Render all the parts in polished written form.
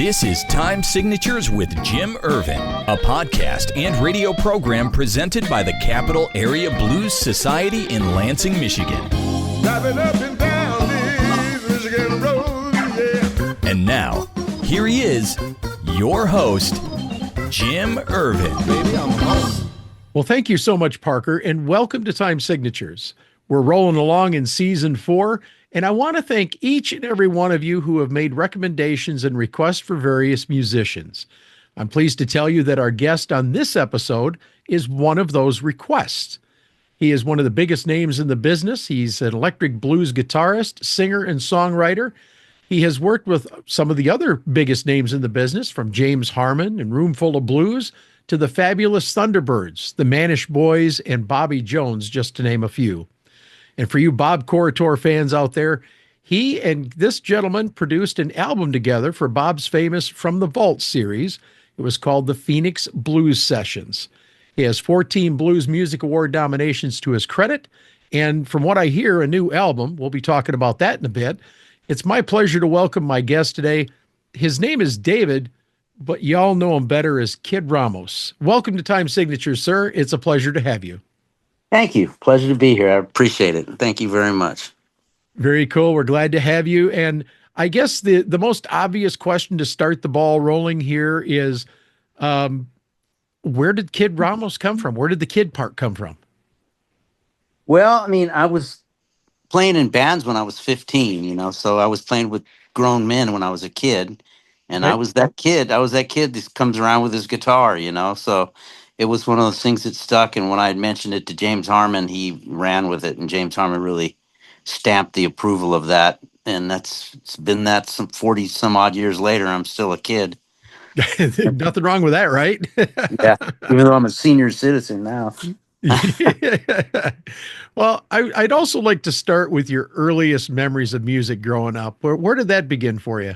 This is Time Signatures with Jim Ervin, a podcast and radio program presented by the Capital Area Blues Society in Lansing, Michigan. Driving up and down these Michigan roads, yeah. And now, here he is, your host, Jim Ervin. Baby, I'm home. Well, thank you so much, Parker, and welcome to Time Signatures. We're rolling along in Season 4, and I want to thank each and every one of you who have made recommendations and requests for various musicians. I'm pleased to tell you that our guest on this episode is one of those requests. He is one of the biggest names in the business. He's an electric blues guitarist, singer, and songwriter. He has worked with some of the other biggest names in the business, from James Harman and Roomful of Blues to the fabulous Thunderbirds, the Manish Boys, and Bobby Jones, just to name a few. And for you Bob Corritore fans out there, he and this gentleman produced an album together for Bob's famous From the Vault series. It was called the Phoenix Blues Sessions. He has 14 Blues Music Award nominations to his credit, and from what I hear, a new album. We'll be talking about that in a bit. It's my pleasure to welcome my guest today. His name is David, but y'all know him better as Kid Ramos. Welcome to Time Signatures, sir. It's a pleasure to have you. Thank you. Pleasure to be here. I appreciate it. Thank you very much. Very cool. We're glad to have you. And I guess the most obvious question to start the ball rolling here is, where did Kid Ramos come from? Where did the kid part come from? Well, I mean, I was playing in bands when I was 15, so I was playing with grown men when I was a kid. And Right. I was that kid that comes around with his guitar, so it was one of those things that stuck. And when I had mentioned it to James Harman, he ran with it. And James Harman really stamped the approval of that. And it's been that some 40 some odd years later. I'm still a kid. Nothing wrong with that, right? Yeah. Even though I'm a senior citizen now. Well, I'd also like to start with your earliest memories of music growing up. Where did that begin for you?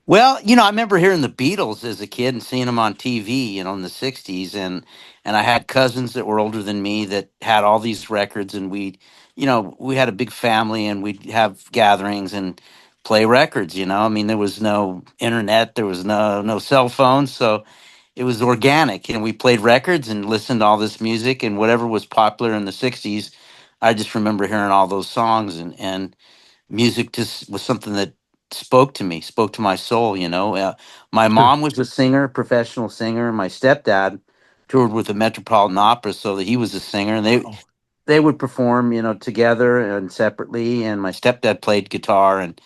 Well, I remember hearing the Beatles as a kid and seeing them on TV, in the 60s. And I had cousins that were older than me that had all these records. And we had a big family and we'd have gatherings and play records. I mean, there was no internet, there was no cell phones. So it was organic. And we played records and listened to all this music and whatever was popular in the 60s. I just remember hearing all those songs, and music just was something that spoke to my soul. My mom was a singer, professional singer. My stepdad toured with the Metropolitan Opera, so that he was a singer, and they would perform, together and separately. And my stepdad played guitar and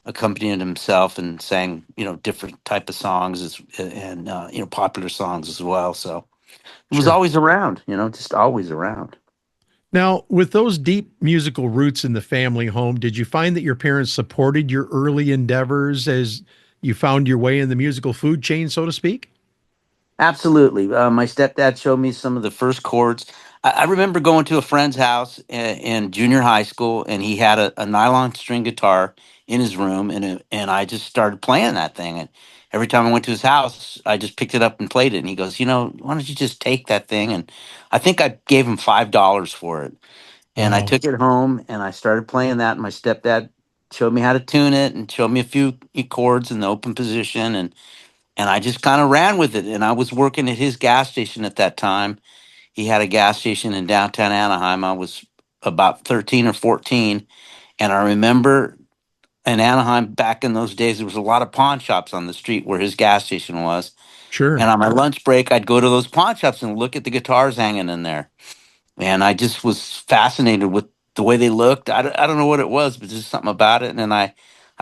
accompanied himself and sang, different type of songs and popular songs as well. So it was Sure. always around, just always around. Now, with those deep musical roots in the family home, did you find that your parents supported your early endeavors as you found your way in the musical food chain, so to speak? Absolutely. My stepdad showed me some of the first chords. I remember going to a friend's house in junior high school, and he had a nylon string guitar in his room, and I just started playing that thing. And every time I went to his house, I just picked it up and played it. And he goes, why don't you just take that thing? And I think I gave him $5 for it. And I Wow. took it home, and I started playing that. And my stepdad showed me how to tune it and showed me a few chords in the open position, and I just kind of ran with it. And I was working at his gas station at that time. He had a gas station in downtown Anaheim. I was about 13 or 14. And I remember in Anaheim back in those days, there was a lot of pawn shops on the street where his gas station was. Sure. And on my lunch break, I'd go to those pawn shops and look at the guitars hanging in there. And I just was fascinated with the way they looked. I don't know what it was, but just something about it. And then I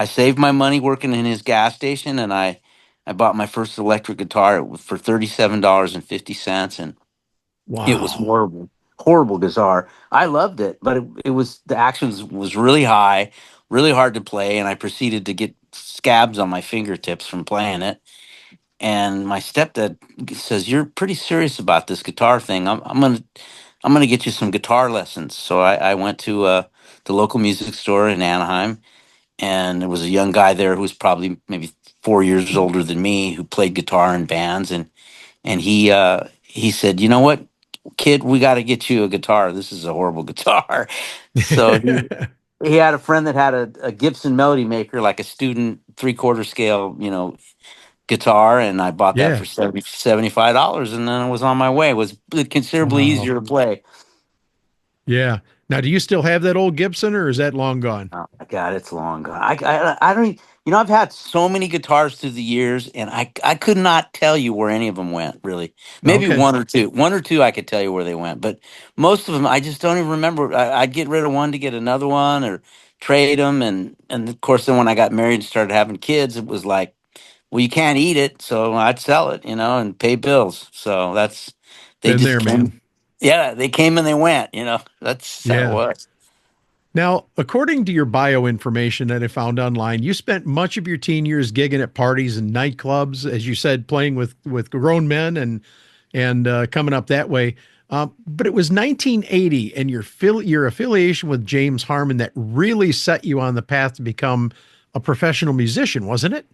saved my money working in his gas station, and I bought my first electric guitar for $37.50, and it was Wow. horrible, horrible guitar. I loved it, but it was the action was really high, really hard to play, and I proceeded to get scabs on my fingertips from playing it. And my stepdad says, "You're pretty serious about this guitar thing. I'm gonna get you some guitar lessons." So I went to the local music store in Anaheim, and there was a young guy there who was probably maybe 4 years older than me, who played guitar in bands. And he said, "You know what, kid, we got to get you a guitar. This is a horrible guitar." So he had a friend that had a Gibson Melody Maker, like a student 3/4 scale, guitar, and I bought that Yeah. for $75, and then I was on my way. It was considerably Wow. easier to play. Yeah. Now, do you still have that old Gibson, or is that long gone? Oh my God, it's long gone. I don't. I've had so many guitars through the years, and I could not tell you where any of them went. Really, maybe Okay. one or two I could tell you where they went, but most of them I just don't even remember. I'd get rid of one to get another one, or trade them, and of course, then when I got married and started having kids, it was like, well, you can't eat it, so I'd sell it, and pay bills. So they Been just there, came. man. Yeah, they came and they went. That's how it Yeah. was. Now, according to your bio information that I found online, you spent much of your teen years gigging at parties and nightclubs, as you said, playing with grown men and coming up that way. But it was 1980, and your affiliation with James Harman that really set you on the path to become a professional musician, wasn't it?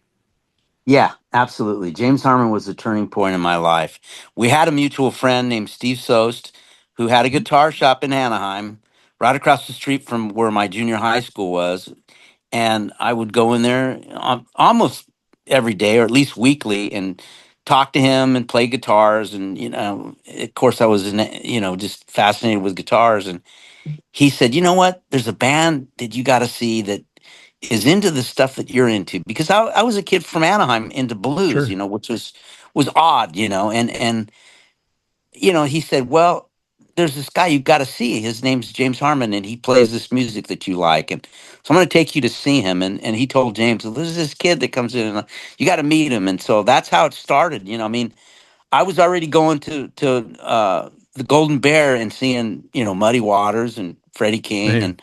Yeah, absolutely. James Harman was a turning point in my life. We had a mutual friend named Steve Sost who had a guitar shop in Anaheim, right across the street from where my junior high school was. And I would go in there almost every day or at least weekly and talk to him and play guitars. And, of course, I was, just fascinated with guitars. And he said, "You know what? There's a band that you got to see that is into the stuff that you're into." Because I was a kid from Anaheim into blues, Sure. which was odd, and he said, "Well, there's this guy you've got to see. His name's James Harman, and he plays this music that you like, and so I'm going to take you to see him." And he told James, "Well, there's this kid that comes in, and you got to meet him." And so that's how it started. I mean, I was already going to the Golden Bear and seeing Muddy Waters and Freddie King, Man. and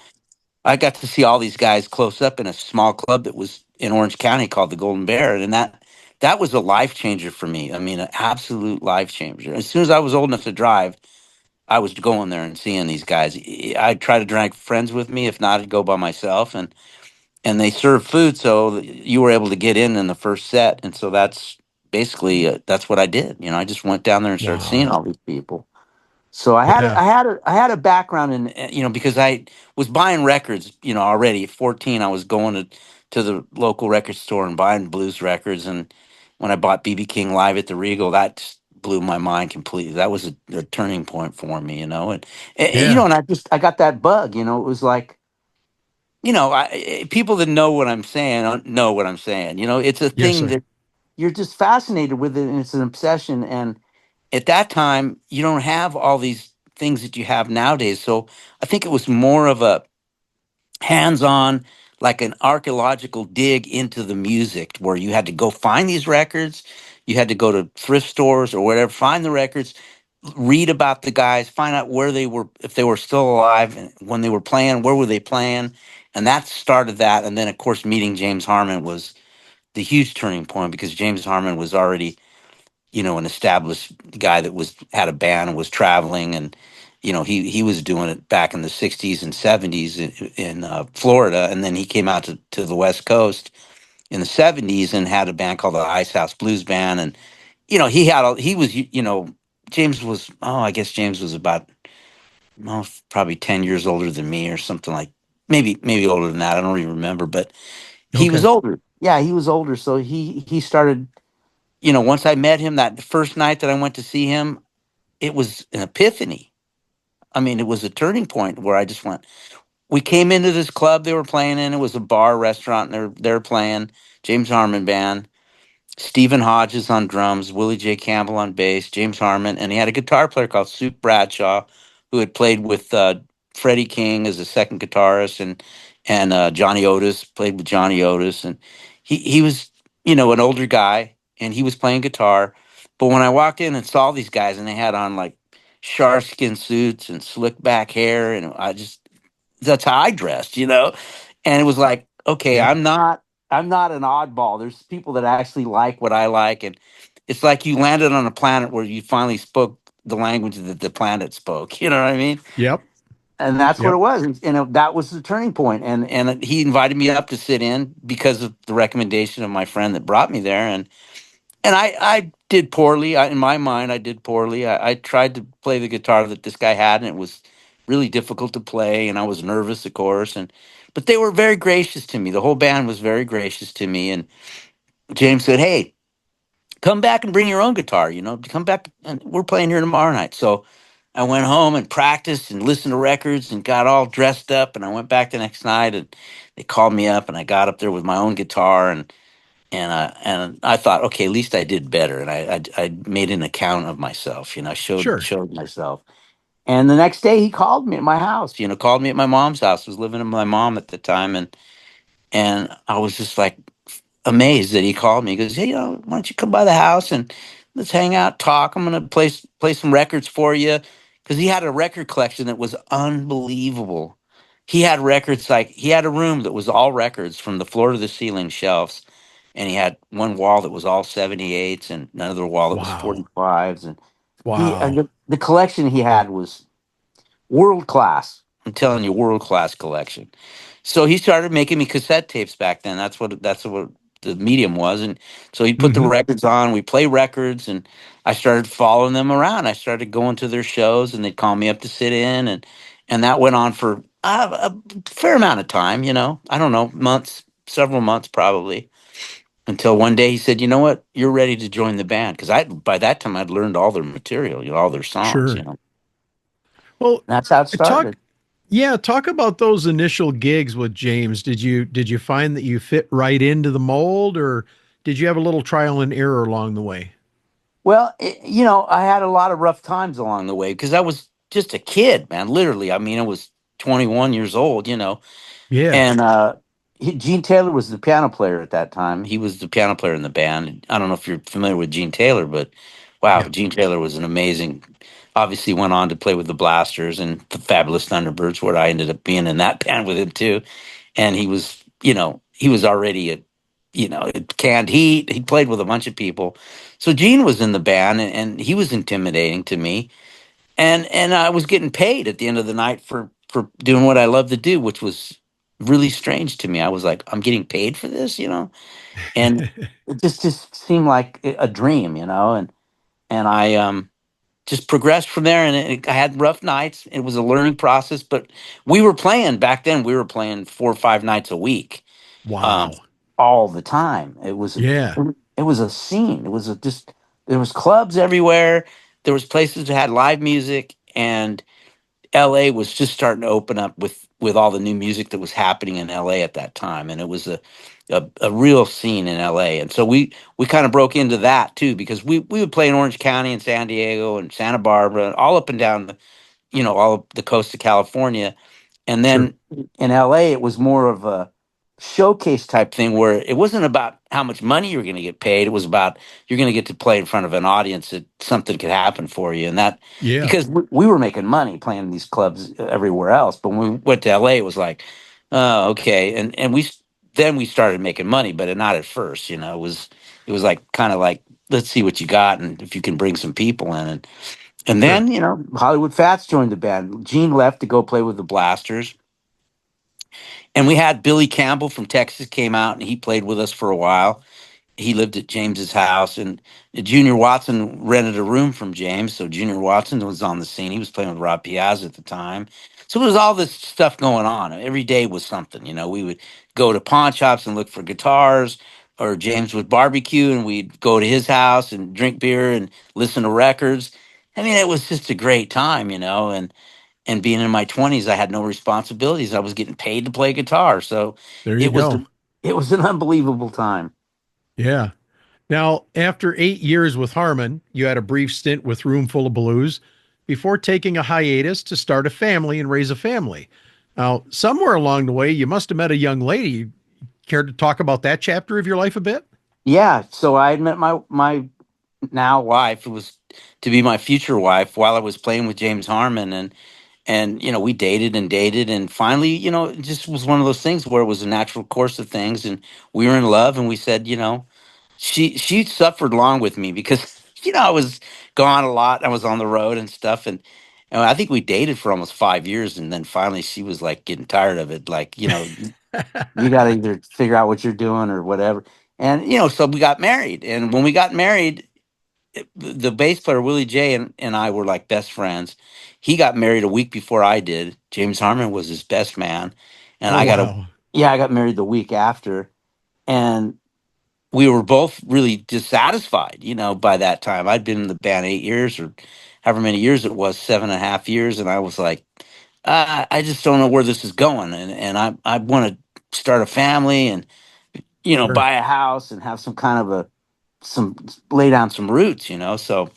I got to see all these guys close up in a small club that was in Orange County called the Golden Bear, and that was a life changer for me. I mean, an absolute life changer. As soon as I was old enough to drive, I was going there and seeing these guys. I'd try to drag friends with me. If not, I'd go by myself, and they served food, so you were able to get in the first set, and so that's basically that's what I did. I just went down there and started seeing Wow. all these people. So I had a, Yeah. I had a background in because I was buying records already at 14. I was going to the local record store and buying blues records, and when I bought BB King live at the Regal, that just blew my mind completely. That was a turning point for me, Yeah. and I got that bug. It was like people that know what I'm saying know what I'm saying. It's a Yes, thing sir. that you're just fascinated with it, and it's an obsession. And at that time, you don't have all these things that you have nowadays. So I think it was more of a hands-on, like an archaeological dig into the music, where you had to go find these records, you had to go to thrift stores or whatever, find the records, read about the guys, find out where they were, if they were still alive, and when they were playing, where were they playing, and that started that. And then, of course, meeting James Harman was the huge turning point, because James Harman was already an established guy that was had a band and was traveling, and he was doing it back in the 60s and 70s in Florida, and then he came out to the West Coast in the 70s and had a band called the Ice House Blues Band. And he was James was, I guess James was about, probably 10 years older than me or something, like maybe older than that. I don't even remember, but he was Okay. older. Yeah, he was older. So he started, once I met him that first night that I went to see him, it was an epiphany. I mean, it was a turning point where I just went. We came into this club they were playing in. It was a bar restaurant, and they're playing James Harman band. Stephen Hodges on drums, Willie J. Campbell on bass, James Harman, and he had a guitar player called Soup Bradshaw, who had played with Freddie King as a second guitarist, and Johnny Otis played with Johnny Otis, and he was an older guy, and he was playing guitar. But when I walked in and saw these guys, and they had on like shark skin suits and slick back hair, and that's how I dressed, and it was like, okay, Yep. I'm not an oddball. There's people that actually like what I like, and it's like you landed on a planet where you finally spoke the language that the planet spoke. You know what I mean? Yep. And that's what it Yep. was. And that was the turning point. And he invited me up to sit in because of the recommendation of my friend that brought me there. And I did poorly. In my mind, I did poorly. I tried to play the guitar that this guy had, and it was really difficult to play. And I was nervous, of course. but they were very gracious to me. The whole band was very gracious to me. And James said, "Hey, come back and bring your own guitar. Come back and we're playing here tomorrow night." So I went home and practiced and listened to records and got all dressed up. And I went back the next night and they called me up and I got up there with my own guitar and I thought, okay, at least I did better. And I made an account of myself. Sure. Showed myself. And the next day he called me at my house. Called me at my mom's house. I was living with my mom at the time, and I was just like amazed that he called me. He goes, "Hey, why don't you come by the house and let's hang out, talk. I'm gonna play some records for you," because he had a record collection that was unbelievable. He had records like he had a room that was all records from the floor to the ceiling shelves, and he had one wall that was all 78s and another wall that was Wow. 45s, and Wow. the collection he had was world class. I'm telling you, world class collection. So he started making me cassette tapes back then. That's what the medium was, and so he put the Hmm. records on. We play records, and I started following them around. I started going to their shows, and they'd call me up to sit in, and that went on for a fair amount of time. I don't know, months, several months probably, until one day he said, "You know what? You're ready to join the band." Because I by that time I'd learned all their material, all their songs. Sure. Well, That's how it talk started. yeah, talk about those initial gigs with James. Did you find that you fit right into the mold, or did you have a little trial and error along the way? Well, I had a lot of rough times along the way because I was just a kid, man. Literally, I mean, I was 21 years old, Yeah. and Gene Taylor was the piano player at that time. He was the piano player in the band. I don't know if you're familiar with Gene Taylor, but wow, Yeah. Gene Taylor was an amazing. Obviously, went on to play with the Blasters and the Fabulous Thunderbirds, where I ended up being in that band with him too. And he was already at Canned Heat. He played with a bunch of people. So Gene was in the band, and he was intimidating to me. And I was getting paid at the end of the night for doing what I love to do, which was really strange to me. I was like, I'm getting paid for this. And it just seemed like a dream, and I just progressed from there. And I had rough nights. It was a learning process, but we were playing back then. We were playing 4 or 5 nights a week, um, Wow. all the time. Yeah. It was a scene. It was just there was clubs everywhere. There was places that had live music, and LA was just starting to open up with all the new music that was happening in LA at that time, and it was a real scene in LA. And so we kind of broke into that too because we would play in Orange County and San Diego and Santa Barbara, all up and down all of the coast of California. And Sure. then in LA, it was more of a showcase type thing where it wasn't about how much money you're going to get paid. It was about you're going to get to play in front of an audience that something could happen for you. And that Yeah. because we were making money playing these clubs everywhere else. But when we went to LA, it was like, oh, okay. And then we started making money, but not at first. It was like kind of like, let's see what you got and if you can bring some people in. And Sure. then, Hollywood Fats joined the band. Gene left to go play with the Blasters. And we had Billy Campbell from Texas came out and he played with us for a while. He lived at James's house, and Junior Watson rented a room from James. So Junior Watson was on the scene. He was playing with Rob Piazza at the time. So there was all this stuff going on. Every day was something. We would go to pawn shops and look for guitars, or James would barbecue, and we'd go to his house and drink beer and listen to records. I mean, it was just a great time, and being in my 20s, I had no responsibilities. I was getting paid to play guitar. So There you it was go. it was an unbelievable time. Yeah. Now, after 8 years with Harman, you had a brief stint with Roomful of Blues before taking a hiatus to start a family and raise a family. Now, somewhere along the way, you must have met a young lady. Care to talk about that chapter of your life a bit? Yeah, so I had met my now wife, who was to be my future wife, while I was playing with James Harman, and we dated and dated, and finally, it just was one of those things where it was a natural course of things, and we were in love, and we said, she suffered along with me because I was gone a lot, I was on the road and stuff, and I think we dated for almost 5 years, and then finally she was like getting tired of it, like you got to either figure out what you're doing or whatever. And so we got married, and when we got married, the bass player Willie J and I were like best friends. He got married a week before I did. James Harmon was his best man, and Oh, wow. I got married the week after, and we were both really dissatisfied. By that time, I'd been in the band 8 years or however many years it was, 7.5 years, and I was like, I just don't know where this is going, and I want to start a family and Sure. buy a house and have some kind of some lay down some roots. So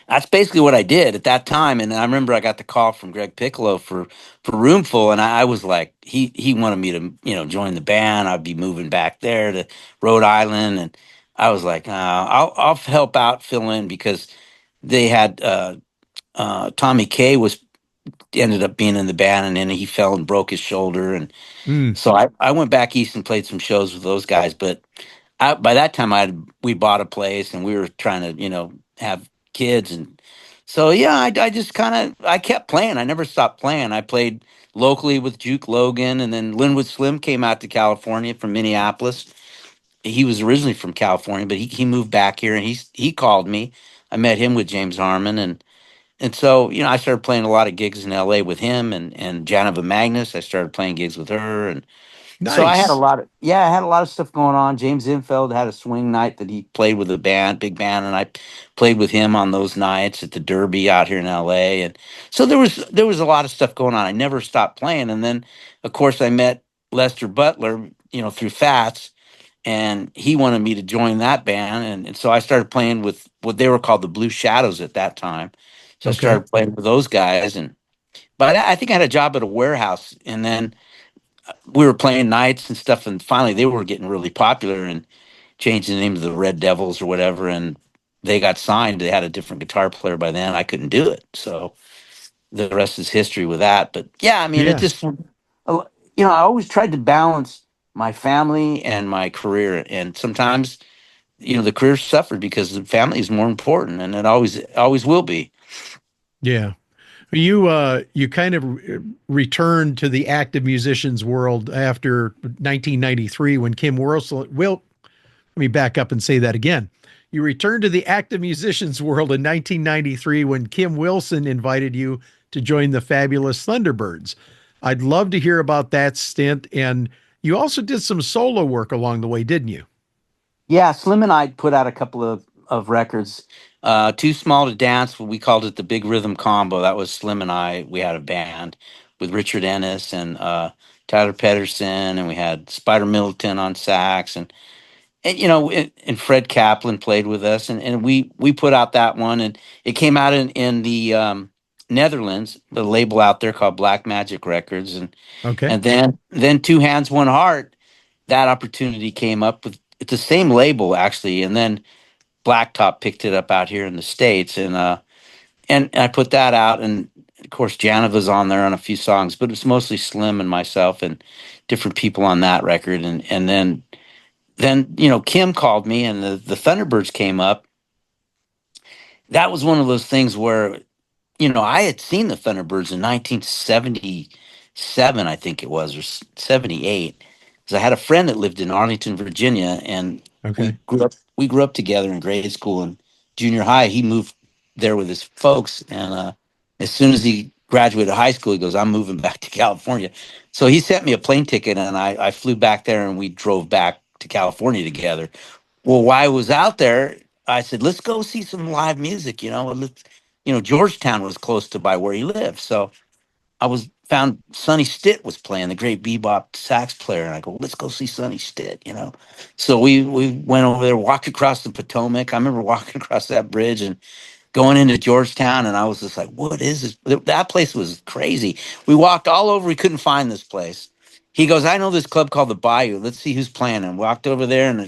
that's basically what I did at that time. And I remember I got the call from Greg Piccolo for Roomful, and I was like, he wanted me to join the band. I'd be moving back there to Rhode Island, and I was like, I'll help out, fill in, because they had Tommy Kay was ended up being in the band, and then he fell and broke his shoulder, and Mm, so I went back east and played some shows with those guys. But by that time, we bought a place and we were trying to have kids, and so yeah, I just kind of I kept playing. I never stopped playing. I played locally with Juke Logan, and then Linwood Slim came out to California from Minneapolis. He was originally from California, but he moved back here, and he called me. I met him with James Harman, and so I started playing a lot of gigs in L.A. with him and Janova Magnus. I started playing gigs with her, and so I had a nice. lot of I had a lot of stuff going on. James Infeld had a swing night that he played with a band, big band, and I played with him on those nights at the Derby out here in LA. And so there was a lot of stuff going on. I never stopped playing. And then of course I met Lester Butler, through Fats, and he wanted me to join that band. And so I started playing with what they were called the Blue Shadows at that time. So I Okay. started playing with those guys, and but I think I had a job at a warehouse, and then we were playing nights and stuff, and finally they were getting really popular and changed the name to the Red Devils or whatever, and they got signed. They had a different guitar player by then. I couldn't do it, so the rest is history with that. But yeah, I mean, it Yeah. just I always tried to balance my family and my career, and sometimes the career suffered because the family is more important, and it always will be. Yeah. You kind of returned to the active musicians world after 1993 when Kim Wilson, well, let me back up and say that again. You returned to the active musicians world in 1993 when Kim Wilson invited you to join the fabulous Thunderbirds. I'd love to hear about that stint. And you also did some solo work along the way, didn't you? Yeah, Slim and I put out a couple of records. Too Small to Dance, we called it the Big Rhythm Combo. That was Slim and I. We had a band with Richard Ennis and Tyler Pedersen, and we had Spider Middleton on sax, and Fred Kaplan played with us, and we put out that one, and it came out in the Netherlands, the label out there called Black Magic Records, and Okay. and then Two Hands One Heart, that opportunity came up with it's the same label actually, and then Blacktop picked it up out here in the States, and I put that out, and of course Janova's on there on a few songs, but it's mostly Slim and myself and different people on that record, and then Kim called me, and the Thunderbirds came up. That was one of those things where I had seen the Thunderbirds in 1977, I think it was, or 78, because I had a friend that lived in Arlington, Virginia, and we Okay. grew up we grew up together in grade school and junior high. He moved there with his folks, and as soon as he graduated high school, he goes, "I'm moving back to California." So he sent me a plane ticket, and I flew back there, and we drove back to California together. Well, while I was out there, I said, "Let's go see some live music." Georgetown was close to by where he lived, so I was found Sonny Stitt was playing, the great bebop sax player, and I go, "Let's go see Sonny Stitt." So we went over there, walked across the Potomac. I remember walking across that bridge and going into Georgetown, and I was just like, "What is this?" That place was crazy. We walked all over, we couldn't find this place. He goes, "I know this club called the Bayou. Let's see who's playing." And walked over there, and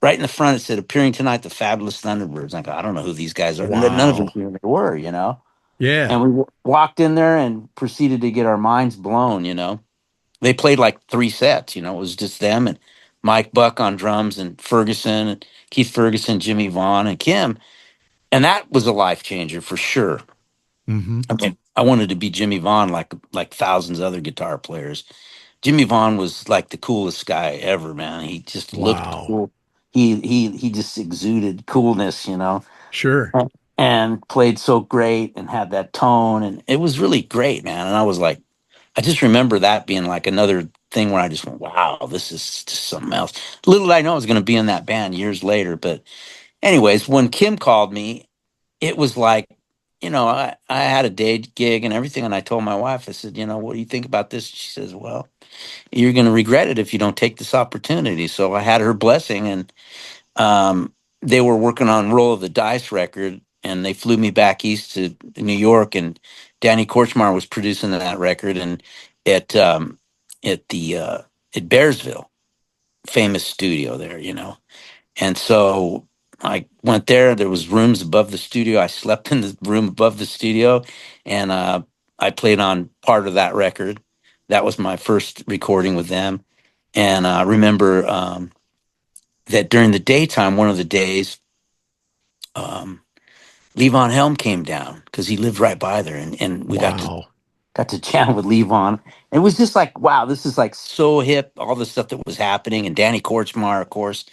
right in the front, it said, "Appearing tonight, the Fabulous Thunderbirds." I go, "I don't know who these guys are." None of them Wow. knew who they were. Yeah. And we walked in there and proceeded to get our minds blown. They played like three sets. It was just them and Mike Buck on drums and Ferguson and Keith Ferguson, Jimmy Vaughn, and Kim. And that was a life changer for sure. Hmm. I mean, I wanted to be Jimmy Vaughn like thousands of other guitar players. Jimmy Vaughn was like the coolest guy ever, man. He just looked Wow. cool. He just exuded coolness. Sure. And played so great and had that tone, and it was really great, man. And I was like, I just remember that being like another thing where I just went, wow, this is just something else. Little did I know I was going to be in that band years later. But, anyways, when Kim called me, it was like, I had a day gig and everything. And I told my wife, I said, what do you think about this? She says, well, you're going to regret it if you don't take this opportunity. So I had her blessing, and they were working on Roll of the Dice record, and they flew me back east to New York, and Danny Korchmar was producing that record, and at at the at Bearsville, famous studio there. And so I went there. There was rooms above the studio. I slept in the room above the studio, and I played on part of that record. That was my first recording with them, and I remember that during the daytime, one of the days, um, Levon Helm came down because he lived right by there, and we Wow. got to jam with Levon. It was just like, wow, this is like so hip. All the stuff that was happening, and Danny Korchmar, of course,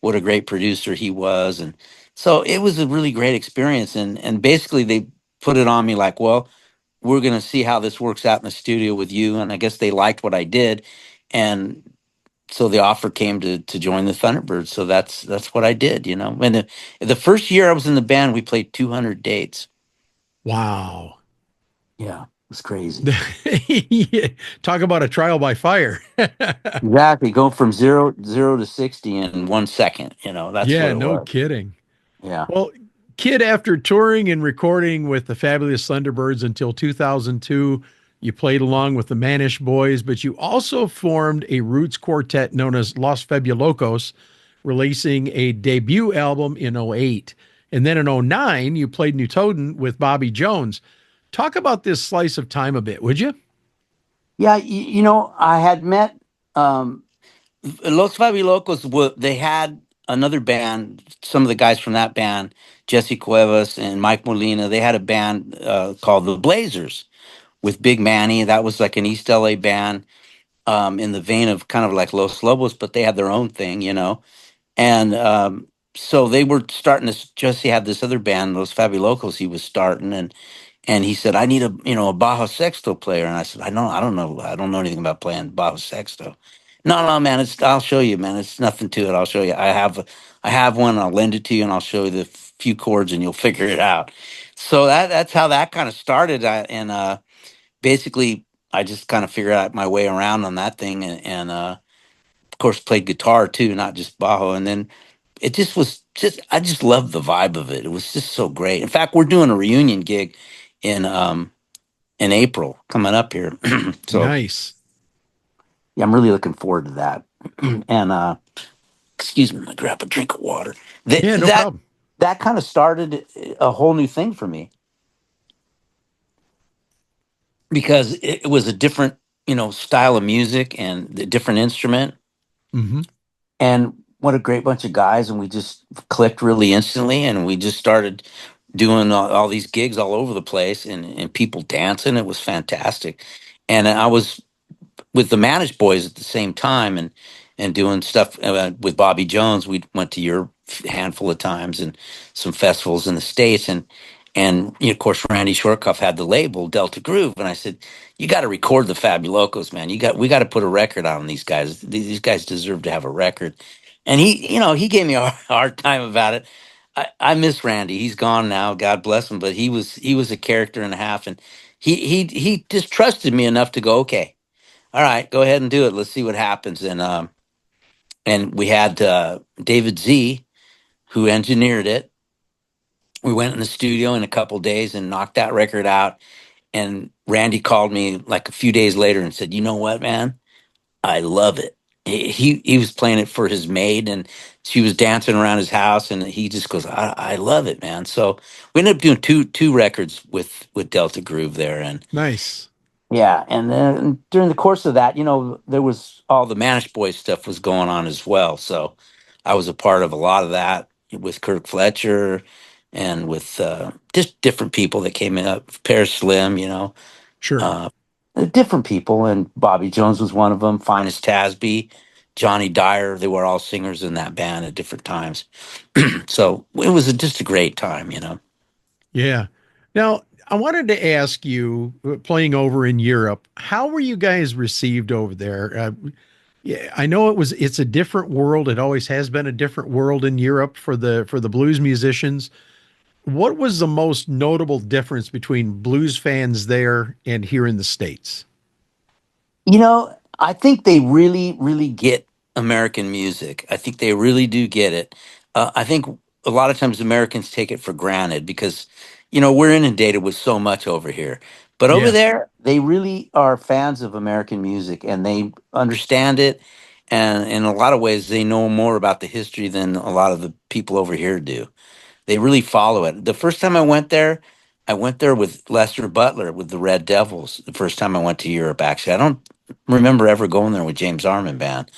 what a great producer he was, and so it was a really great experience. And basically they put it on me like, well, we're gonna see how this works out in the studio with you, and I guess they liked what I did, and so the offer came to join the Thunderbirds. So that's what I did. And the first year I was in the band, we played 200 dates. Wow. Yeah, it was crazy. Yeah. Talk about a trial by fire. Exactly, go from zero to 60 in 1 second. That's what Yeah, it no was. kidding. Yeah, Well, Kid, after touring and recording with the Fabulous Thunderbirds until 2002, you played along with the Manish Boys, but you also formed a roots quartet known as Los Fabulocos, releasing a debut album in '08. And then in '09, you played Newtoden with Bobby Jones. Talk about this slice of time a bit, would you? yeah. I had met Los Fabilocos. They had another band. Some of the guys from that band, Jesse Cuevas and Mike Molina, they had a band called the Blazers with Big Manny. That was like an East LA band, in the vein of kind of like Los Lobos, but they had their own thing. And so they were starting this. Jesse had this other band, Los Fabilocos. He was starting, and he said, "I need a bajo sexto player." And I said, I don't know anything about playing bajo sexto." No, no, man, I'll show you, man. It's nothing to it. I'll show you. I have one. I'll lend it to you, and I'll show you the few chords, and you'll figure it out. So that's how that kind of started. And basically, I just kind of figured out my way around on that thing, and of course played guitar too, not just bajo. And then it just was just I just loved the vibe of it. It was just so great. In fact, we're doing a reunion gig in in April coming up here. So Nice. yeah, I'm really looking forward to that. And excuse me, I'm gonna grab a drink of water. That Yeah, no that problem. that kind of started a whole new thing for me because it was a different, style of music and a different instrument. Hmm. And what a great bunch of guys, and we just clicked really instantly, and we just started doing all these gigs all over the place, and people dancing. It was fantastic. And I was with the Managed Boys at the same time, and doing stuff with Bobby Jones. We went to Europe a handful of times and some festivals in the States, and of course Randy Shortcuff had the label Delta Groove, and I said, "You got to record the Fabulocos, man. We got to put a record out on these guys. These guys deserve to have a record." And he gave me a hard time about it. I miss Randy. He's gone now. God bless him. But he was a character and a half, and he just trusted me enough to go, okay, all right, go ahead and do it. Let's see what happens. And we had David Z, who engineered it. We went in the studio in a couple days and knocked that record out. And Randy called me like a few days later and said, "You know what, man? I love it." He was playing it for his maid, and she was dancing around his house, and he just goes, I love it, man." So we ended up doing two records with Delta Groove there, and Nice. yeah, and then during the course of that, there was all the Manish Boys stuff was going on as well. So I was a part of a lot of that with Kirk Fletcher and with just different people that came in up, Paris Slim, Sure. uh, different people. And Bobby Jones was one of them, Finest Tasby, Johnny Dyer. They were all singers in that band at different times. So it was just a great time. Yeah. Now, I wanted to ask you, playing over in Europe, how were you guys received over there? Yeah, I know it's a different world. It always has been a different world in Europe for the blues musicians. What was the most notable difference between blues fans there and here in the States? I think they really, really get American music. I think they really do get it. I think a lot of times Americans take it for granted because, we're inundated with so much over here. But over Yeah, there, they really are fans of American music and they understand it. And in a lot of ways, they know more about the history than a lot of the people over here do. They really follow it. The first time I went there with Lester Butler with the Red Devils. The first time I went to Europe, actually, I don't remember ever going there with James Harman band,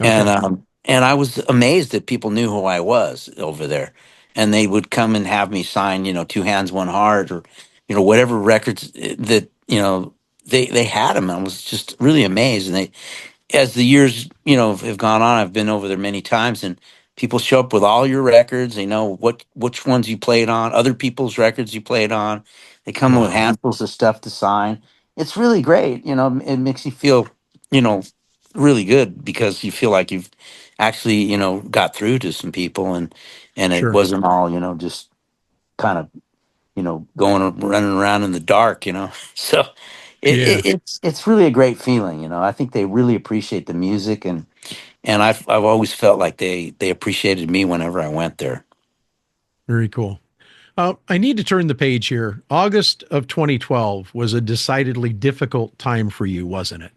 and okay. and I was amazed that people knew who I was over there, and they would come and have me sign, Two Hands, One Heart, or whatever records that they had them. I was just really amazed, and they as the years have gone on, I've been over there many times, and people show up with all your records. They know which ones you played on, other people's records you played on. They come with Wow. handfuls of stuff to sign. It's really great. It makes you feel you know really good because you feel like you've actually got through to some people, and it Sure. wasn't all just kind of going running around in the dark. So Yeah, it's really a great feeling. I think they really appreciate the music, and I've always felt like they appreciated me whenever I went there. very cool. I need to turn the page here. August of 2012 was a decidedly difficult time for you, wasn't it?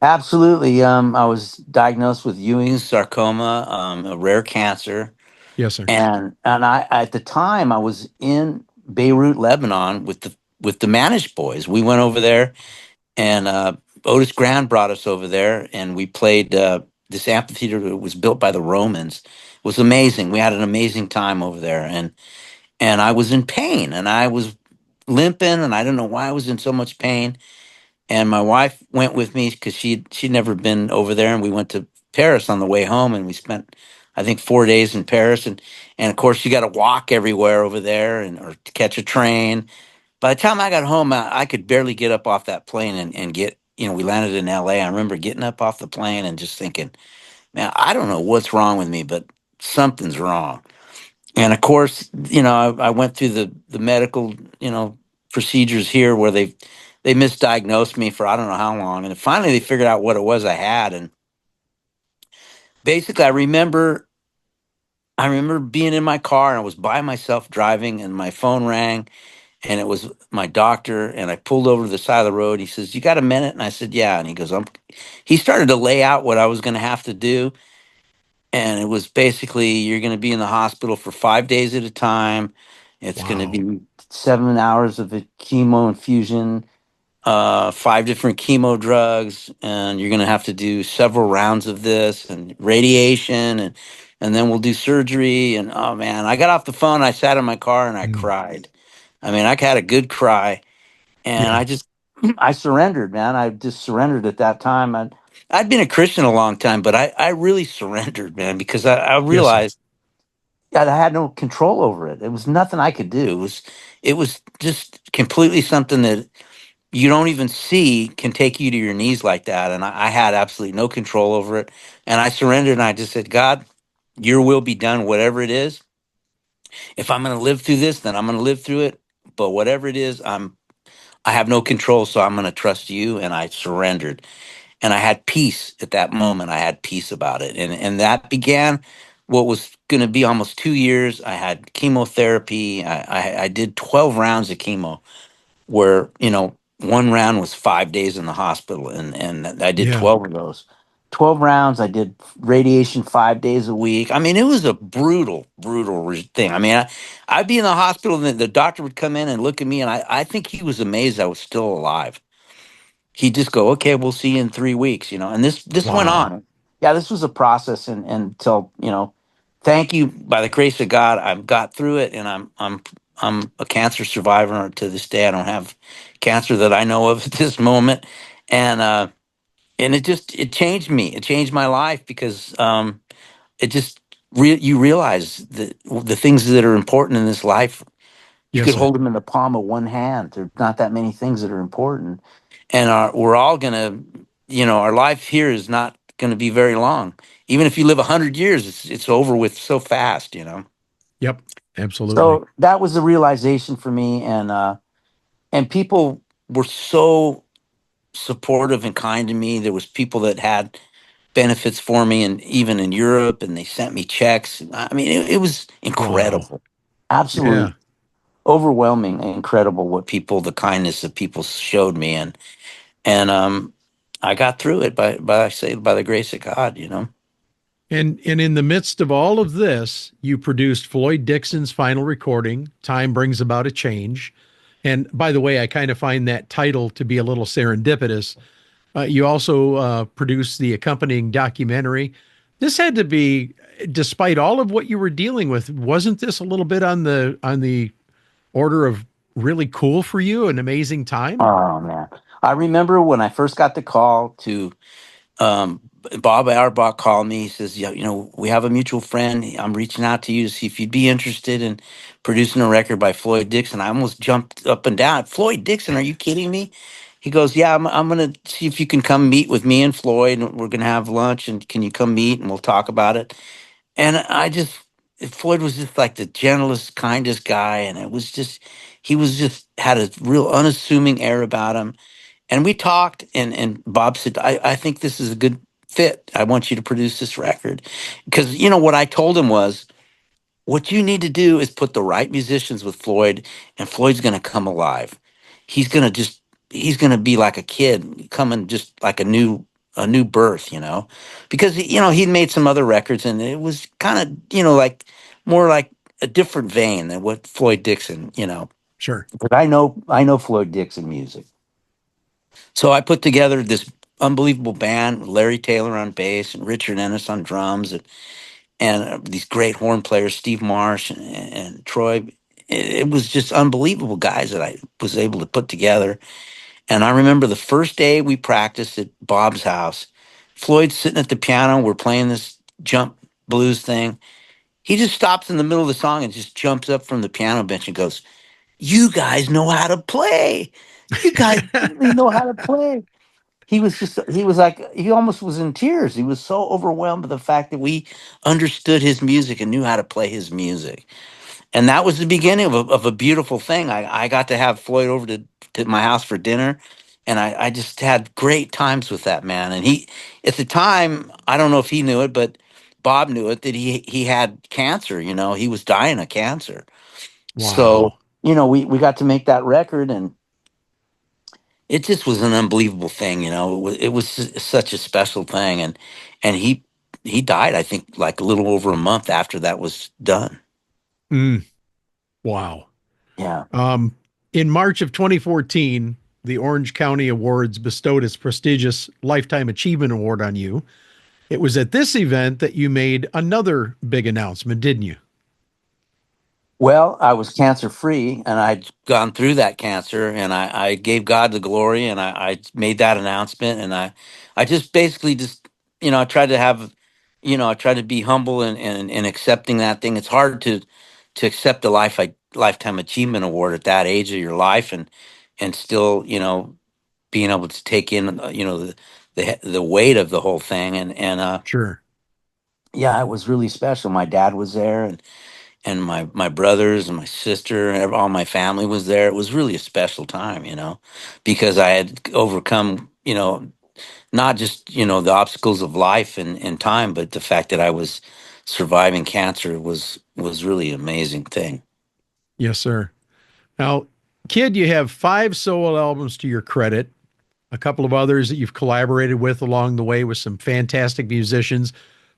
Absolutely. I was diagnosed with Ewing's sarcoma, a rare cancer, Yes, sir. and I at the time I was in Beirut, Lebanon, with the Manish Boys. We went over there, and Otis Grand brought us over there, and we played this amphitheater that was built by the Romans. It was amazing. We had an amazing time over there, and I was in pain, and I was limping, and I don't know why I was in so much pain. And my wife went with me because she'd never been over there, and we went to Paris on the way home, and we spent I think 4 days in Paris, and of course you got to walk everywhere over there, and or to catch a train. By the time I got home, I could barely get up off that plane and get. We landed in L.A. I remember getting up off the plane and just thinking, man, I don't know what's wrong with me, but something's wrong. And of course, I went through the medical, procedures here where they misdiagnosed me for I don't know how long, and finally they figured out what it was I had. And basically, I remember being in my car and I was by myself driving, and my phone rang, and it was my doctor. And I pulled over to the side of the road. He says, "You got a minute?" And I said, "Yeah." And he goes, He started to lay out what I was going to have to do. And it was basically, you're going to be in the hospital for 5 days at a time. It's going to Wow. be 7 hours of a chemo infusion, five different chemo drugs, and you're going to have to do several rounds of this and radiation, and then we'll do surgery. And oh man, I got off the phone. I sat in my car and I Mm. cried. I mean, I had a good cry, and Yeah. I just I surrendered, man. I just surrendered at that time. I'd been a Christian a long time, but I really surrendered, man, because I Yes, sir. realized that I had no control over it. It was nothing I could do. It was just completely something that you don't even see can take you to your knees like that. And I had absolutely no control over it. And I surrendered, and I just said, God, your will be done, whatever it is. If I'm going to live through this, then I'm going to live through it. But whatever it is, I have no control, so I'm going to trust you. And I surrendered, and I had peace at that moment. I had peace about it, and that began what was going to be almost 2 years. I had chemotherapy. I did 12 rounds of chemo, where one round was 5 days in the hospital, and I did Yeah. 12 of those. 12 rounds. I did radiation 5 days a week. I mean, it was a brutal thing. I mean, I'd be in the hospital, and the doctor would come in and look at me, and I think he was amazed I was still alive. He'd just go, "Okay, we'll see you in 3 weeks," and this went Wow. on. Yeah, this was a process, and until thank you, by the grace of God, I've got through it, and I'm a cancer survivor to this day. I don't have cancer that I know of at this moment, and it changed me. It changed my life because it just you realize that the things that are important in this life You Yes, could sir. hold them in the palm of one hand. There's not that many things that are important, and we're all gonna, our life here is not gonna be very long. Even if you live 100 years, it's over with so fast. Yep, absolutely. So that was the realization for me, and people were so supportive and kind to me. There was people that had benefits for me, and even in Europe, and they sent me checks. I mean, it was Wow. incredible, absolutely Yeah. overwhelming and incredible what the kindness that people showed me, and I got through it by I say by the grace of God. And in the midst of all of this, you produced Floyd Dixon's final recording, Time Brings About a Change. And by the way, I kind of find that title to be a little serendipitous. You also produced the accompanying documentary. This had to be, despite all of what you were dealing with, wasn't this a little bit on the order of really cool for you, an amazing time? Oh man, I remember when I first got the call to um, Bob Auerbach called me. He says, "Yeah, we have a mutual friend. I'm reaching out to you to see if you'd be interested in producing a record by Floyd Dixon." I almost jumped up and down. Floyd Dixon? Are you kidding me? He goes, "Yeah, I'm going to see if you can come meet with me and Floyd, and we're going to have lunch. And can you come meet and we'll talk about it?" And Floyd was just like the gentlest, kindest guy, and he was just had a real unassuming air about him. And we talked, and Bob said, I think this is a good fit. I want you to produce this record. Because, what I told him was, what you need to do is put the right musicians with Floyd, and Floyd's going to come alive. He's going to he's going to be like a kid coming, just like a new birth. Because, he'd made some other records, and it was kind of, like more like a different vein than what Floyd Dixon. Sure. But I know Floyd Dixon music. So I put together this unbelievable band with Larry Taylor on bass and Richard Ennis on drums, and these great horn players, Steve Marsh and Troy. It was just unbelievable guys that I was able to put together. And I remember the first day we practiced at Bob's house, Floyd's sitting at the piano. We're playing this jump blues thing. He just stops in the middle of the song and just jumps up from the piano bench and goes, "You guys know how to play. You guys really know how to play." He was like, he almost was in tears. He was so overwhelmed by the fact that we understood his music and knew how to play his music. And that was the beginning of a beautiful thing. I got to have Floyd over to my house for dinner, and I just had great times with that man. And at the time, I don't know if he knew it, but Bob knew it, that he had cancer. He was dying of cancer. So, Wow. we got to make that record, and it just was an unbelievable thing. Such a special thing, and he died, I think, like a little over a month after that was done. Mm, wow. Yeah. Um, in March of 2014, the Orange County Awards bestowed its prestigious Lifetime Achievement Award on you. It was at this event that you made another big announcement, didn't you? Well, I was cancer free, and I'd gone through that cancer, and I gave God the glory, and I made that announcement, and I just basically just I tried to I tried to be humble and accepting that thing. It's hard to accept a lifetime achievement award at that age of your life, and still being able to take in the weight of the whole thing, and Sure. yeah, it was really special. My dad was there, and my brothers and my sister and all my family was there. It was really a special time, because I had overcome, not just the obstacles of life and time, but the fact that I was surviving cancer was really an amazing thing. Yes, sir. Now, Kid, you have 5 solo albums to your credit, a couple of others that you've collaborated with along the way with some fantastic musicians.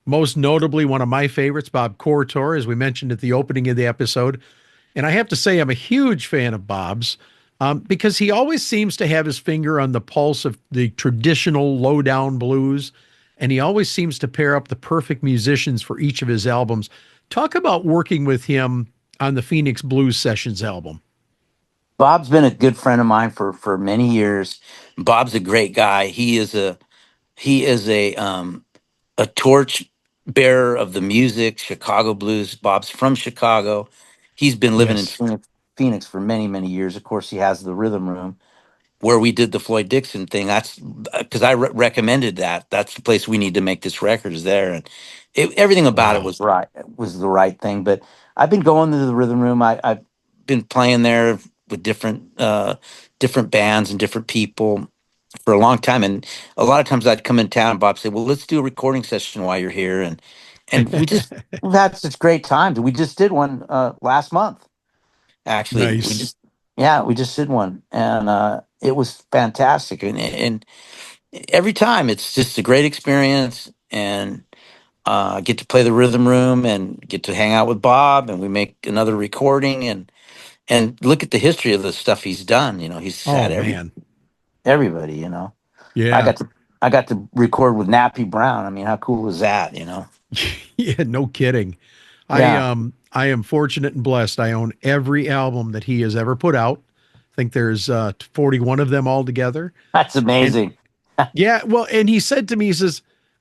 Most notably, one of my favorites, Bob Cortor, as we mentioned at the opening of the episode. And I have to say, I'm a huge fan of Bob's because he always seems to have his finger on the pulse of the traditional lowdown blues. And he always seems to pair up the perfect musicians for each of his albums. Talk about working with him on the Phoenix Blues Sessions album. Bob's been a good friend of mine for many years. Bob's a great guy. He is a torch bearer of the music, Chicago blues. Bob's from Chicago. He's been living in Yes. Phoenix. Phoenix for many, many years. Of course, he has the Rhythm Room where we did the Floyd Dixon thing. That's because I recommended that. That's the place we need to make this record is there, and everything about it Wow. was right. Was the right thing. But I've been going to the Rhythm Room. I've been playing there with different bands and different people for a long time. And a lot of times I'd come in town and Bob said, well, let's do a recording session while you're here. And we've had such great times. We just did one last month. Actually, Nice. we just did one, and it was fantastic. And every time it's just a great experience, and get to play the Rhythm Room and get to hang out with Bob, and we make another recording and look at the history of the stuff he's done. He's Oh had man. everybody. I Yeah. got to I got to record with Nappy Brown. I mean, how cool was that? Yeah, no kidding. Yeah, I am fortunate and blessed. I own every album that he has ever put out. I think there's 41 of them altogether. that's And amazing. yeah, well, and he said to me, he says,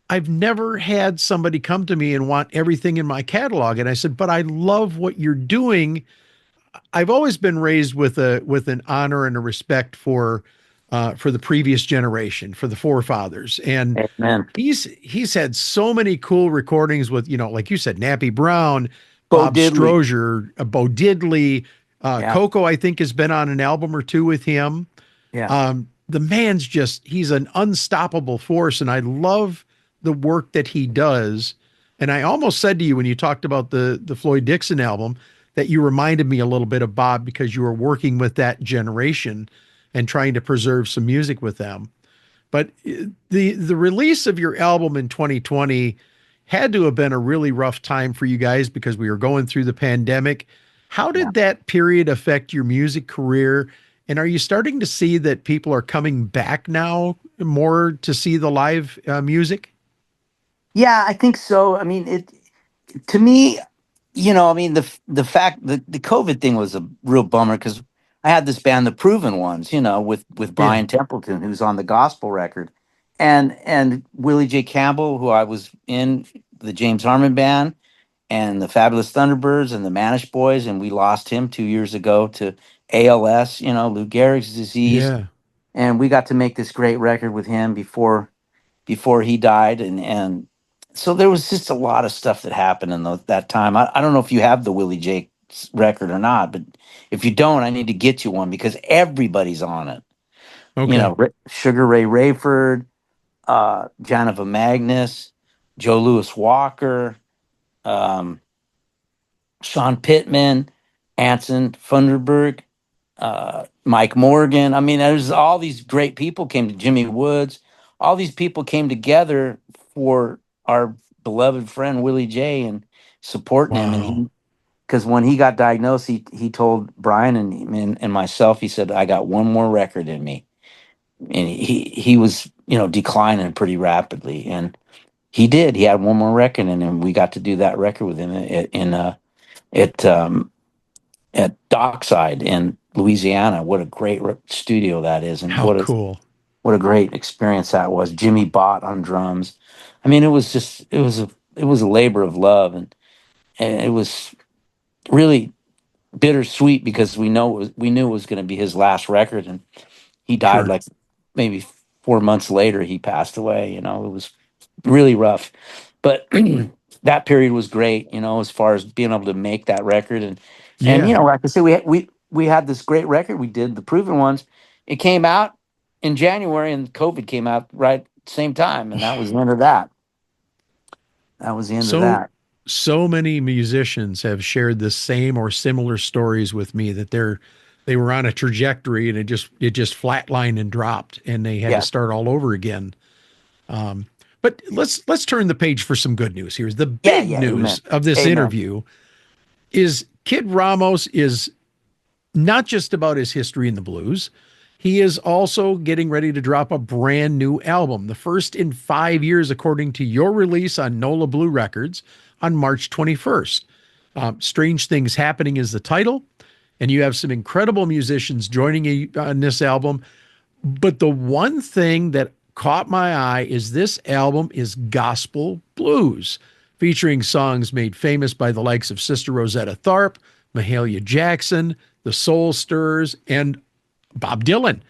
I've never had somebody come to me and want everything in my catalog. And I said, but I love what you're doing. I've always been raised with an honor and a respect for the previous generation, for the forefathers. And Amen. he's had so many cool recordings with, like you said, Nappy Brown, Bo Bob Diddley. Strozier, Bo Diddley, Yeah, Coco, I think, has been on an album or two with him. yeah, The man's he's an unstoppable force. And I love the work that he does. And I almost said to you when you talked about the Floyd Dixon album that you reminded me a little bit of Bob because you were working with that generation and trying to preserve some music with them. But the release of your album in 2020 had to have been a really rough time for you guys because we were going through the pandemic. How yeah. did that period affect your music career? And are you starting to see that people are coming back now more to see the live music? Yeah, I think so. I mean, it to me, I mean, the fact that the COVID thing was a real bummer because I had this band, the Proven Ones, with Yeah. Brian Templeton, who's on the gospel record, and Willie J. Campbell, who I was in the James Harman band, and the Fabulous Thunderbirds and the Manish Boys, and we lost him 2 years ago to ALS, Lou Gehrig's disease, Yeah. and we got to make this great record with him before he died, and so there was just a lot of stuff that happened in that time. I don't know if you have the Willie J record or not, but if you don't, I need to get you one because everybody's on it. Okay. Sugar Ray Rayford, Janova Magnus, Joe Louis Walker, um, Sean Pittman, Anson Funderburg, Mike Morgan. I mean, there's all these great people came to Jimmy Woods. All these people came together for our beloved friend Willie J and supporting him. And Wow. because when he got diagnosed, he told Brian and myself, he said, I got one more record in me. And he was, declining pretty rapidly. And he did. He had one more record in him. We got to do that record with him at at Dockside in Louisiana. What a great studio that is, and How cool. what a great experience that was. Jimmy Bott on drums. I mean, it was a labor of love, and it was really bittersweet because we knew it was going to be his last record, and he died Sure. like maybe 4 months later. He passed away. It was really rough, but that period was great. As far as being able to make that record and Yeah. like I said, we had this great record. We did the Proven Ones. It came out in January, and COVID came out right at the same time, and that was the end of that. That was the end of So that. so many musicians have shared the same or similar stories with me that they were on a trajectory and it just flatlined and dropped and they had to Yeah, start all over again. But let's turn the page for some good news. Here's the yeah, big yeah. Amen. news of this Amen. interview is Kid Ramos is not just about his history in the blues. He is also getting ready to drop a brand new album, the first in 5 years, according to your release on Nola Blue Records on March 21st. Strange Things Happening is the title, and you have some incredible musicians joining you on this album. But the one thing that caught my eye is this album is gospel blues, featuring songs made famous by the likes of Sister Rosetta Tharpe, Mahalia Jackson, the Soul Stirrers, and Bob Dylan.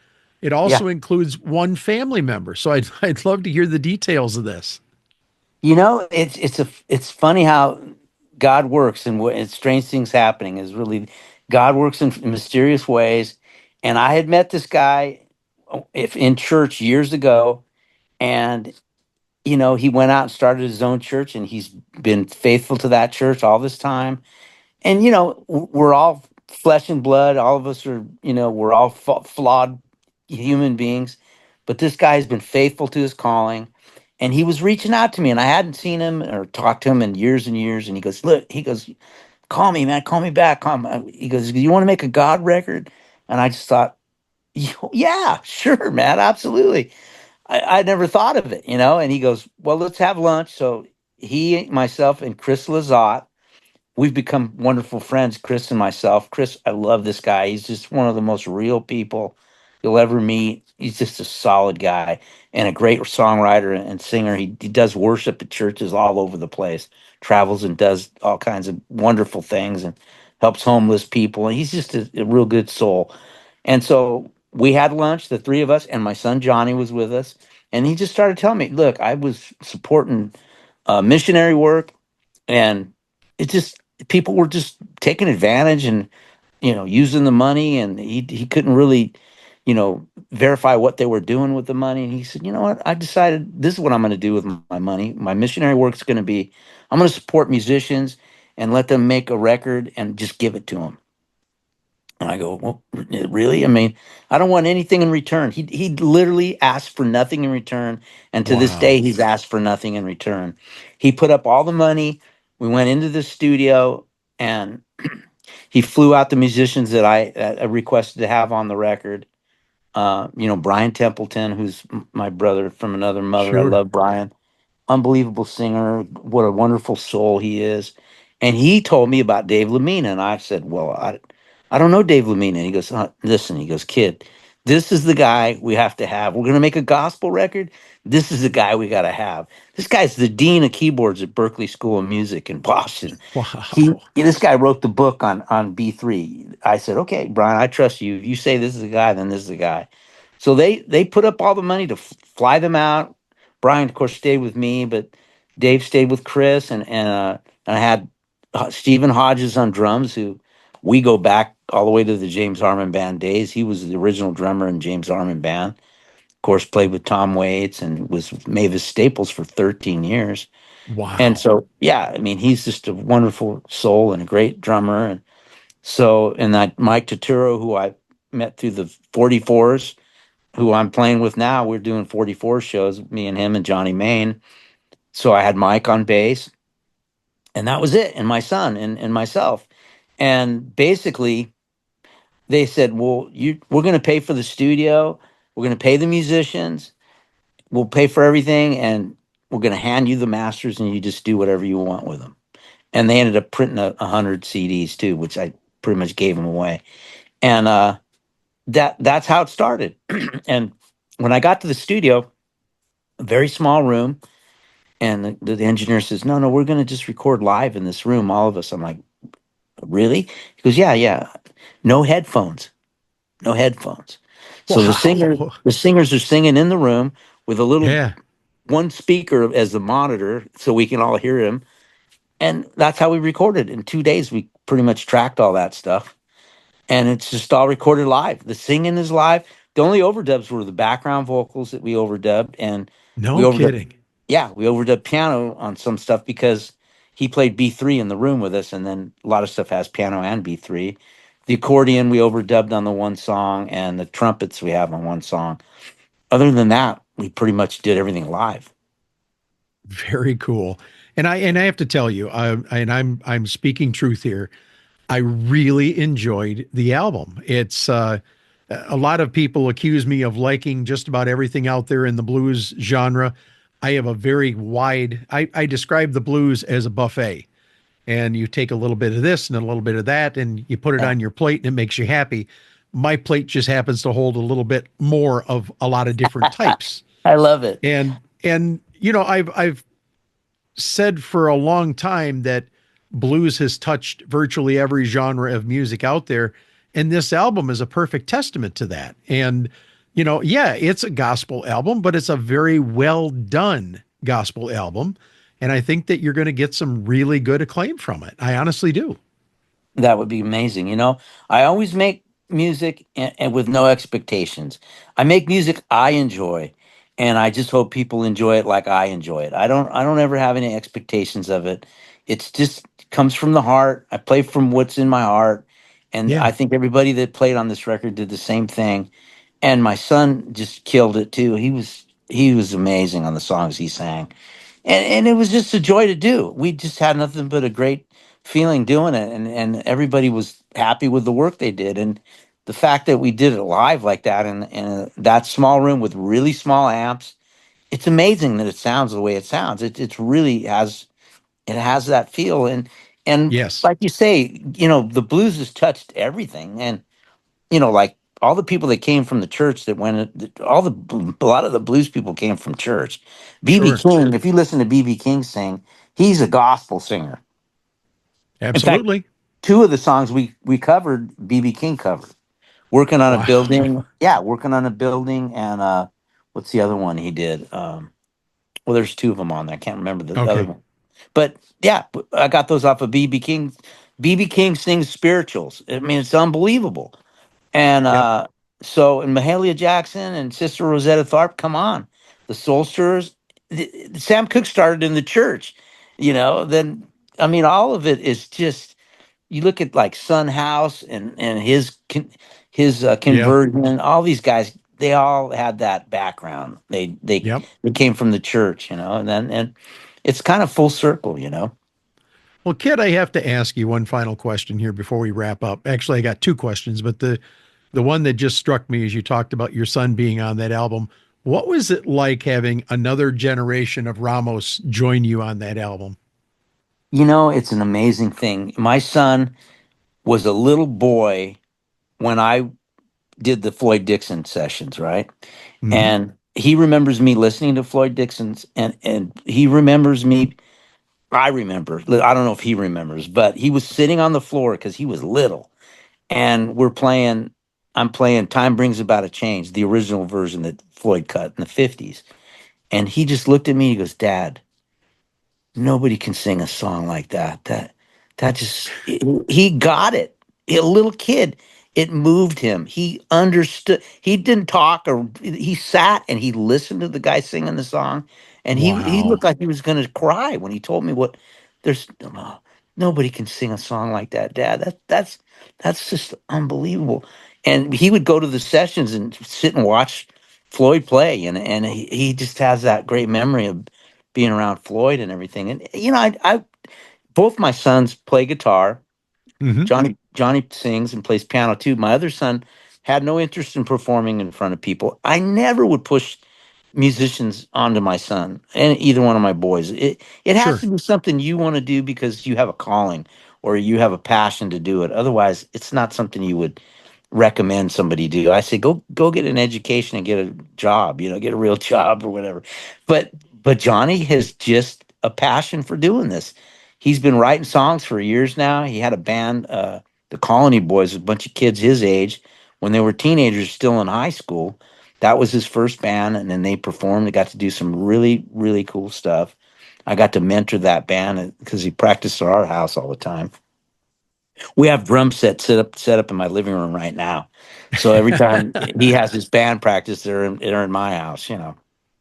It Yeah. also includes one family member. So I'd love to hear the details of this. You know, it's funny how God works and what and strange things happening is really God works in mysterious ways. And I had met this guy if in church years ago, and he went out and started his own church, and he's been faithful to that church all this time. And we're all flesh and blood. All of us are, we're all flawed human beings, but this guy has been faithful to his calling. And he was reaching out to me, and I hadn't seen him or talked to him in years and years. And he goes, "Look," he goes, "call me, man, call me back." He goes, "You want to make a God record?" And I just thought, "Yeah, sure, man, absolutely." I never thought of it, And he goes, "Well, let's have lunch." So he, myself, and Chris Lazat, we've become wonderful friends, Chris and myself. Chris, I love this guy. He's just one of the most real people you'll ever meet. He's just a solid guy and a great songwriter and singer. He does worship at churches all over the place, travels and does all kinds of wonderful things and helps homeless people. And he's just a real good soul. And so we had lunch, the three of us, and my son Johnny was with us. And he just started telling me, look, I was supporting missionary work, and it just people were just taking advantage and using the money, and he couldn't really verify what they were doing with the money. And he said, "You know what, I decided this is what I'm going to do with my money. My missionary work is going to be, I'm going to support musicians and let them make a record and just give it to them." And I go, "Well, really? I mean, I don't want anything in return." He literally asked for nothing in return, and to this Wow. day, he's asked for nothing in return. He put up all the money. We went into the studio, and he flew out the musicians that I requested to have on the record. Brian Templeton, who's my brother from another mother. I Sure. love Brian, unbelievable singer. What a wonderful soul he is. And he told me about Dave Lamina, and I said, "Well, I don't know Dave Lamina." And he goes, "Listen," he goes, "Kid, this is the guy we have to have. We're going to make a gospel record. This is the guy we got to have. This guy's the dean of keyboards at Berklee School of Music in Boston. Wow. This guy wrote the book on B3." I said, "Okay, Brian, I trust you. If you say this is the guy, then this is the guy." So they put up all the money to fly them out. Brian, of course, stayed with me, but Dave stayed with Chris, and I had Stephen Hodges on drums, who we go back all the way to the James Harman band days. He was the original drummer in James Harman band. Of course, played with Tom Waits and was Mavis Staples for 13 years. And Wow. so, yeah, I mean, he's just a wonderful soul and a great drummer. And so, and that Mike Turturro, who I met through the 44s, who I'm playing with now, we're doing 44 shows, me and him and Johnny Main. So I had Mike on bass, and that was it, and my son and myself. And basically, they said, "Well, we're going to pay for the studio, we're going to pay the musicians, we'll pay for everything, and we're going to hand you the masters, and you just do whatever you want with them." And they ended up printing 100 CDs too, which I pretty much gave them away. And that's how it started. And when I got to the studio, a very small room, and the engineer says, "No, no, we're going to just record live in this room, all of us." I'm like, "Really?" He goes, "Yeah, yeah, no headphones, no headphones." So Wow. the singers are singing in the room with a little Yeah. one speaker as the monitor, so we can all hear him. And that's how we recorded. In 2 days, we pretty much tracked all that stuff, and it's just all recorded live. The singing is live. The only overdubs were the background vocals that we overdubbed, and we No overdubbed. kidding. Yeah, we overdubbed piano on some stuff because he played B3 in the room with us, and then a lot of stuff has piano and B3. The accordion we overdubbed on the one song, and the trumpets we have on one song. Other than that, we pretty much did everything live. Very cool. And I have to tell you, and I'm speaking truth here. I really enjoyed the album. It's a lot of people accuse me of liking just about everything out there in the blues genre. I have a very wide. I describe the blues as a buffet, and you take a little bit of this and a little bit of that, and you put it Yeah, on your plate, and it makes you happy. My plate just happens to hold a little bit more of a lot of different types. I love it. And I've said for a long time that blues has touched virtually every genre of music out there. And this album is a perfect testament to that. And, yeah, it's a gospel album, but it's a very well done gospel album. And I think that you're going to get some really good acclaim from it. I honestly do. That would be amazing. I always make music and with no expectations. I make music I enjoy, and I just hope people enjoy it like I enjoy it. I don't ever have any expectations of it. It's just comes from the heart. I play from what's in my heart, and Yeah, I think everybody that played on this record did the same thing. And my son just killed it too. He was amazing on the songs he sang, and it was just a joy to do. We just had nothing but a great feeling doing it, and everybody was happy with the work they did, and the fact that we did it live like that in that small room with really small amps. It's amazing that it sounds the way it sounds. It's really has that feel, and yes, like you say, the blues has touched everything, and like all the people that came from the church that went, a lot of the blues people came from church. BB sure. King, if you listen to BB King sing, he's a gospel singer. In fact, Absolutely. two of the songs we covered, BB King covered. Working on a Wow. building, yeah, working on a building, and what's the other one he did? Well, there's two of them on there. I can't remember the other Okay. one, but yeah, I got those off of BB King. BB King sings spirituals. I mean, it's unbelievable. And Yep. and Mahalia Jackson and Sister Rosetta Tharpe, come on, the Soulsters. Sam Cooke started in the church, Then I mean, all of it is just you look at like Son House and his Yeah. conversion. All these guys, they all had that background. Yep. They came from the church, and it's kind of full circle. Well, Kid, I have to ask you one final question here before we wrap up. Actually, I got two questions, but the one that just struck me as you talked about your son being on that album, what was it like having another generation of Ramos join you on that album? It's an amazing thing. My son was a little boy when I did the Floyd Dixon sessions, right? Hmm. And he remembers me listening to Floyd Dixon's, and he remembers me. I remember. I don't know if he remembers, but he was sitting on the floor because he was little, and we're playing. I'm playing "Time Brings About a Change," the original version that Floyd cut in the '50s, and he just looked at me. He goes, "Dad, nobody can sing a song like that. That just he got it. A little kid. It moved him. He understood. He didn't talk or he sat and he listened to the guy singing the song, and he Wow. looked like he was going to cry when he told me what. There's no, nobody can sing a song like that, Dad. That's just unbelievable. And he would go to the sessions and sit and watch Floyd play, and he just has that great memory of being around Floyd and everything. And I both my sons play guitar. Hmm. Johnny sings and plays piano too. My other son had no interest in performing in front of people. I never would push musicians onto my son and either one of my boys. It has Sure. to be something you want to do because you have a calling or you have a passion to do it. Otherwise, it's not something you would recommend somebody do. I say go get an education and get a job, get a real job or whatever. But Johnny has just a passion for doing this. He's been writing songs for years now. He had a band, the Colony Boys, a bunch of kids his age when they were teenagers still in high school. That was his first band, and then they performed. They got to do some really, really cool stuff. I got to mentor that band because he practiced at our house all the time. We have drum sets set up in my living room right now. So every time he has his band practice, they're in my house.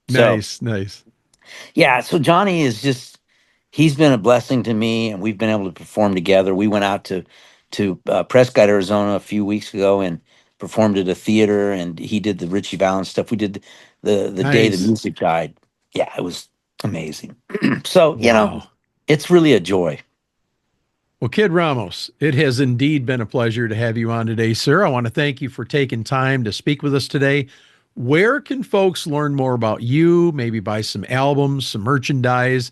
So Nice. Nice. yeah, so Johnny is just he's been a blessing to me, and we've been able to perform together. We went out to Prescott, Arizona, a few weeks ago and performed at a theater, and he did the Richie Valens stuff. We did the day the Nice. music died. Yeah, it was amazing. So Wow. it's really a joy. Well, Kid Ramos, it has indeed been a pleasure to have you on today, sir. I want to thank you for taking time to speak with us today. Where can folks learn more about you, maybe buy some albums, some merchandise,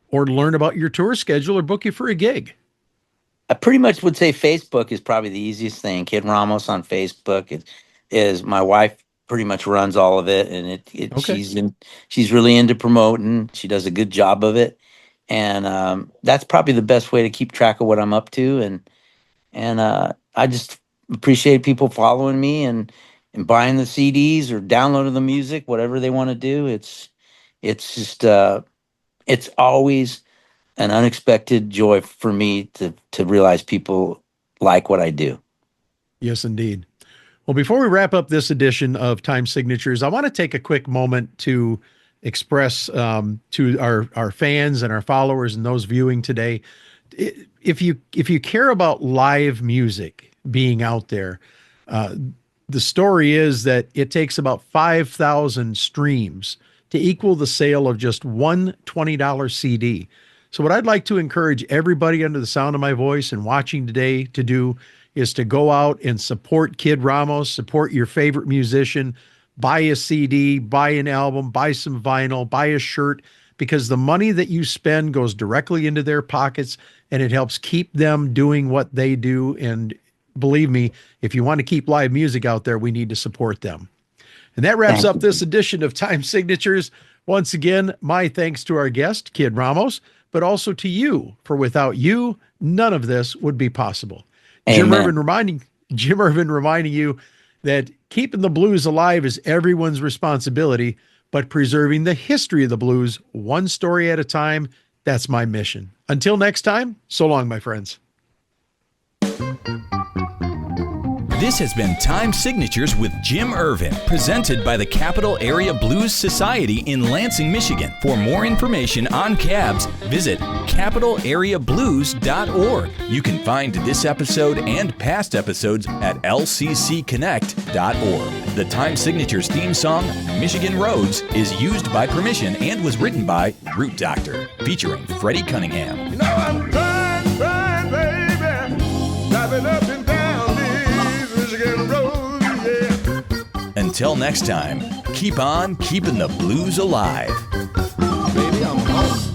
or learn about your tour schedule or book you for a gig? I pretty much would say Facebook is probably the easiest thing. Kid Ramos on Facebook is my wife pretty much runs all of it, and Okay. she's really into promoting. She does a good job of it, and that's probably the best way to keep track of what I'm up to. And I just appreciate people following me and buying the CDs or downloading the music, whatever they want to do. It's just it's always an unexpected joy for me to realize people like what I do. Yes, indeed. Well, before we wrap up this edition of Time Signatures, I want to take a quick moment to express to our fans and our followers and those viewing today, if you care about live music being out there, the story is that it takes about 5,000 streams to equal the sale of just one $20 CD. So what I'd like to encourage everybody under the sound of my voice and watching today to do is to go out and support Kid Ramos, support your favorite musician, buy a CD, buy an album, buy some vinyl, buy a shirt, because the money that you spend goes directly into their pockets and it helps keep them doing what they do. And believe me, if you want to keep live music out there, we need to support them. And that wraps up this edition of Time Signatures. Once again, my thanks to our guest, Kid Ramos, but also to you, for without you, none of this would be possible. Jim Ervin reminding you that keeping the blues alive is everyone's responsibility, but preserving the history of the blues one story at a time, that's my mission. Until next time, so long, my friends. This has been Time Signatures with Jim Ervin, presented by the Capital Area Blues Society in Lansing, Michigan. For more information on cabs, visit capitalareablues.org. You can find this episode and past episodes at lccconnect.org. The Time Signatures theme song, Michigan Roads, is used by permission and was written by Root Doctor, featuring Freddie Cunningham. You know I'm trying, baby, driving up and down these Michigan roads, yeah. Until next time, keep on keeping the blues alive. Baby, I'm home.